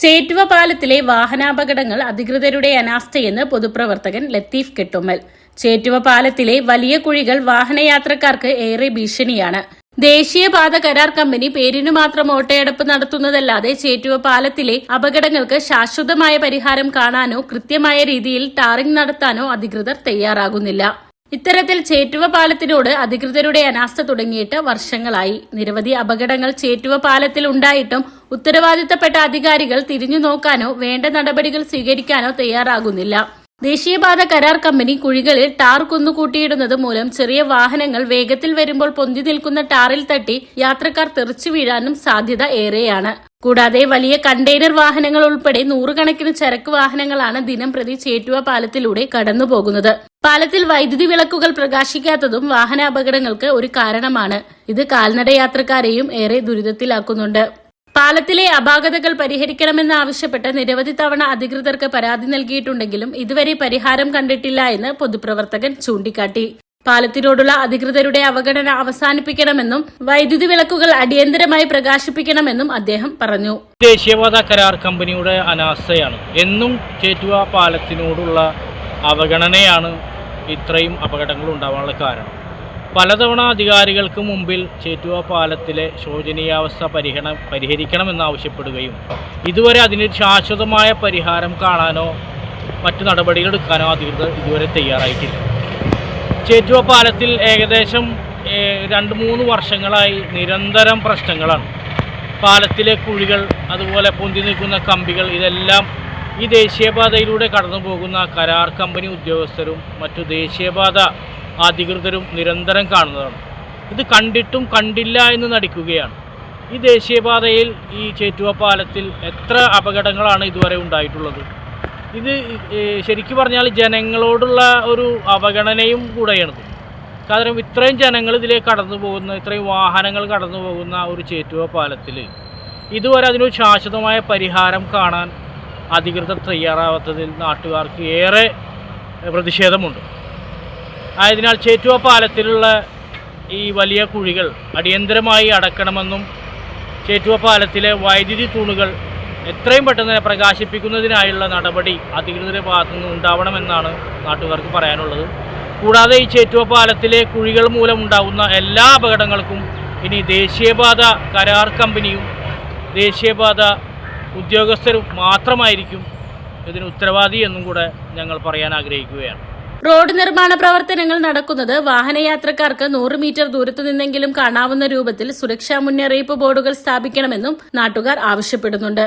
ചേറ്റുവ പാലത്തിലെ വാഹനാപകടങ്ങൾ അധികൃതരുടെ അനാസ്ഥയെന്ന് പൊതുപ്രവർത്തകൻ ലത്തീഫ് കെട്ടുമ്മൽ. ചേറ്റുവ പാലത്തിലെ വലിയ കുഴികൾ വാഹനയാത്രക്കാർക്ക് ഏറെ ഭീഷണിയാണ്. ദേശീയപാത കരാർ കമ്പനി പേരിനു മാത്രം ഓട്ടയടപ്പ് നടത്തുന്നതല്ലാതെ ചേറ്റുവ പാലത്തിലെ അപകടങ്ങൾക്ക് ശാശ്വതമായ പരിഹാരം കാണാനോ കൃത്യമായ രീതിയിൽ ടാറിംഗ് നടത്താനോ അധികൃതർ തയ്യാറാകുന്നില്ല. ഇത്തരത്തിൽ ചേറ്റുവ പാലത്തിനോട് അധികൃതരുടെ അനാസ്ഥ തുടങ്ങിയിട്ട് വർഷങ്ങളായി. നിരവധി അപകടങ്ങൾ ചേറ്റുവ പാലത്തിൽ ഉണ്ടായിട്ടും ഉത്തരവാദിത്തപ്പെട്ട അധികാരികൾ തിരിഞ്ഞു നോക്കാനോ വേണ്ട നടപടികൾ സ്വീകരിക്കാനോ തയ്യാറാകുന്നില്ല. ദേശീയപാത കരാർ കമ്പനി കുഴികളിൽ ടാർ കുന്നുകൂട്ടിയിടുന്നത് മൂലം ചെറിയ വാഹനങ്ങൾ വേഗത്തിൽ വരുമ്പോൾ പൊന്തി നിൽക്കുന്ന ടാറിൽ തട്ടി യാത്രക്കാർ തെറിച്ചു വീഴാനും സാധ്യത ഏറെയാണ്. കൂടാതെ വലിയ കണ്ടെയ്നർ വാഹനങ്ങൾ ഉൾപ്പെടെ നൂറുകണക്കിന് ചരക്ക് വാഹനങ്ങളാണ് ദിനം പ്രതി ചേറ്റുവ പാലത്തിലൂടെ കടന്നുപോകുന്നത്. പാലത്തിൽ വൈദ്യുതി വിളക്കുകൾ പ്രകാശിക്കാത്തതും വാഹനാപകടങ്ങൾക്ക് ഒരു കാരണമാണ്. ഇത് കാൽനട യാത്രക്കാരെയും ഏറെ ദുരിതത്തിലാക്കുന്നുണ്ട്. പാലത്തിലെ അപാകതകൾ പരിഹരിക്കണമെന്നാവശ്യപ്പെട്ട് നിരവധി തവണ അധികൃതർക്ക് പരാതി നൽകിയിട്ടുണ്ടെങ്കിലും ഇതുവരെ പരിഹാരം കണ്ടിട്ടില്ല എന്ന് പൊതുപ്രവർത്തകൻ ചൂണ്ടിക്കാട്ടി. പാലത്തിനോടുള്ള അധികൃതരുടെ അവഗണന അവസാനിപ്പിക്കണമെന്നും വൈദ്യുതി വിളക്കുകൾ അടിയന്തരമായി പ്രകാശിപ്പിക്കണമെന്നും അദ്ദേഹം പറഞ്ഞു. ദേശീയപാത കരാർ കമ്പനിയുടെ അനാസ്ഥയാണ്. എന്നും ചേറ്റുവ പാലത്തിനോടുള്ള അവഗണനയാണ് ഇത്രയും അപകടങ്ങൾ ഉണ്ടാവാനുള്ള കാരണം. പലതവണ അധികാരികൾക്ക് മുമ്പിൽ ചേറ്റുവ പാലത്തിലെ ശോചനീയാവസ്ഥ പരിഹരിക്കണമെന്നാവശ്യപ്പെടുകയും ഇതുവരെ അതിന് ശാശ്വതമായ പരിഹാരം കാണാനോ മറ്റു നടപടികളെടുക്കാനോ അധികൃതർ ഇതുവരെ തയ്യാറായിട്ടില്ല. ചേറ്റുവ പാലത്തിൽ ഏകദേശം 2-3 വർഷങ്ങളായി നിരന്തരം പ്രശ്നങ്ങളാണ്. പാലത്തിലെ കുഴികൾ, അതുപോലെ പൊന്തി നിൽക്കുന്ന കമ്പികൾ, ഇതെല്ലാം ഈ ദേശീയപാതയിലൂടെ കടന്നു പോകുന്ന കരാർ കമ്പനി ഉദ്യോഗസ്ഥരും മറ്റു ദേശീയപാത അധികൃതരും നിരന്തരം കാണുന്നതാണ്. ഇത് കണ്ടിട്ടും കണ്ടില്ല എന്ന് നടിക്കുകയാണ്. ഈ ദേശീയപാതയിൽ ഈ ചേറ്റുവ പാലത്തിൽ എത്ര അപകടങ്ങളാണ് ഇതുവരെ ഉണ്ടായിട്ടുള്ളത്? ഇത് ശരിക്കും പറഞ്ഞാൽ ജനങ്ങളോടുള്ള ഒരു അവഗണനയും കൂടെയാണ്. കാരണം ഇത്രയും ജനങ്ങൾ ഇതിലേക്ക് കടന്നു പോകുന്ന, ഇത്രയും വാഹനങ്ങൾ കടന്നു പോകുന്ന ഒരു ചേറ്റുവ പാലത്തിൽ ഇതുവരെ അതിനൊരു ശാശ്വതമായ പരിഹാരം കാണാൻ അധികൃതർ തയ്യാറാവാത്തതിൽ നാട്ടുകാർക്ക് ഏറെ പ്രതിഷേധമുണ്ട്. ആയതിനാൽ ചേറ്റുവ പാലത്തിലുള്ള ഈ വലിയ കുഴികൾ അടിയന്തരമായി അടക്കണമെന്നും ചേറ്റുവ പാലത്തിലെ വൈദ്യുതി തൂണുകൾ എത്രയും പെട്ടെന്ന് പ്രകാശിപ്പിക്കുന്നതിനായുള്ള നടപടി അധികൃതരുടെ ഭാഗത്തുനിന്ന് ഉണ്ടാവണമെന്നാണ് നാട്ടുകാർക്ക് പറയാനുള്ളത്. കൂടാതെ ഈ ചേറ്റുവ പാലത്തിലെ കുഴികൾ മൂലമുണ്ടാകുന്ന എല്ലാ അപകടങ്ങൾക്കും ഇനി ദേശീയപാത കരാർ കമ്പനിയും ദേശീയപാത ഉദ്യോഗസ്ഥരും മാത്രമായിരിക്കും ഇതിന് ഉത്തരവാദി എന്നും കൂടെ ഞങ്ങൾ പറയാൻ ആഗ്രഹിക്കുകയാണ്. റോഡ് നിർമ്മാണ പ്രവർത്തനങ്ങൾ നടക്കുന്നത് വാഹനയാത്രക്കാർക്ക് 100 മീറ്റർ ദൂരത്തു നിന്നെങ്കിലും കാണാവുന്ന രൂപത്തിൽ സുരക്ഷാ മുന്നറിയിപ്പ് ബോർഡുകൾ സ്ഥാപിക്കണമെന്നും നാട്ടുകാർ ആവശ്യപ്പെടുന്നുണ്ട്.